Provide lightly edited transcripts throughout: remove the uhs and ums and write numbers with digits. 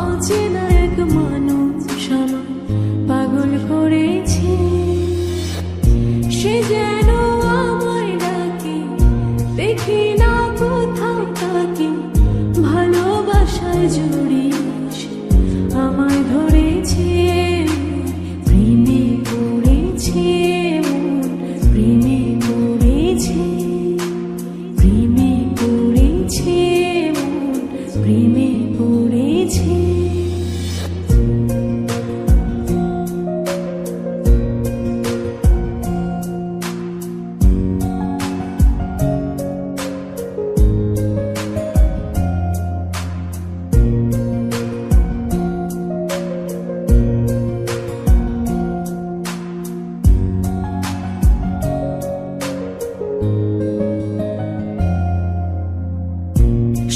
অচেনা এক মানুষ আমায় পাগল করেছে। সে যেন আমায় ডাকে, দেখি না কোথাও তাকে, ভালোবাসায় জড়িয়ে আমায় ধরেছে। প্রেমে পড়েছে মন, প্রেমে পড়েছে, প্রেমে পড়েছে মন, প্রেমে পড়েছে।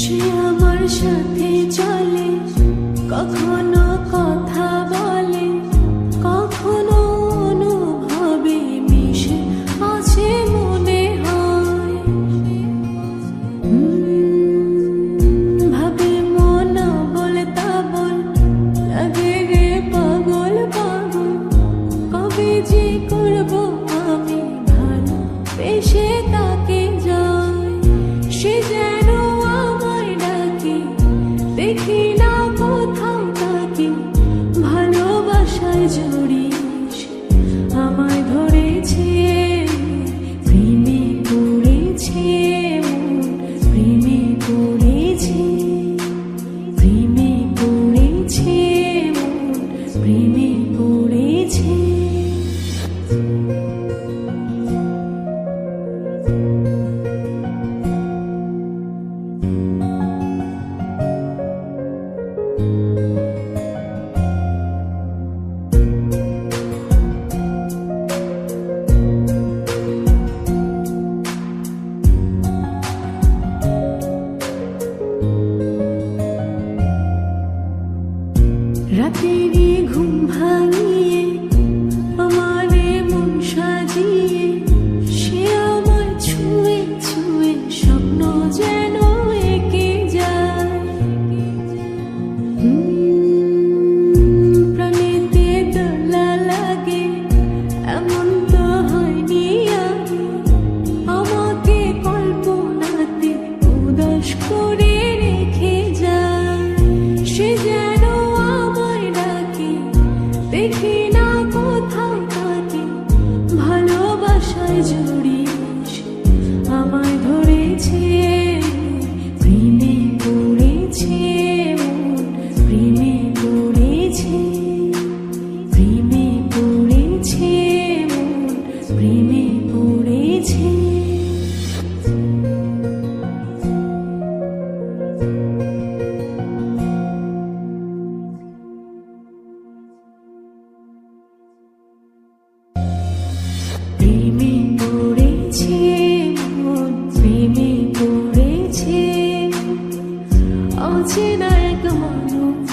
সে আমার সাথে চলে, কখনো কথা বলে, কখনো অনুভবে মিশে আছে মনে হয়। ভাবে মন বলে তা বল, লাগে রে পাগল পাগল। কবে যে করবো আমি ভালো বেশে তাকে যাই। সে যেন আমায় ডাকে, দেখি না কোথাও তাকে, ভালোবাসায় জড়িয়ে আমায় ধরেছে। প্রেমে পড়েছে মন, প্রেমে পড়েছে, প্রেমে পড়েছে মন, প্রেমে পড়েছে। রাতেরই ঘুম ভাঙিয়ে আমারে মন সাজিয়ে, সে আমায় ছুঁয়ে ছুঁয়ে স্বপ্ন যেন এঁকে যায়। প্রাণেতে দোলা লাগে, এমন তো হয়নি আগে। আমাকে কল্পনাতে উদাস করে রেখে যায়। সে যেন আমায় ডাকে, দেখি না কোথাও তাকে, ভালোবাসায় জড়িয়ে আমায় ধরেছে। প্রেমে পড়েছে মন, প্রেমে পড়েছে, প্রেমে পড়েছে মন, প্রেমে পড়েছে। প্রেমে পড়েছে মন, প্রেমে পড়েছে, অচেনা এক মানুষ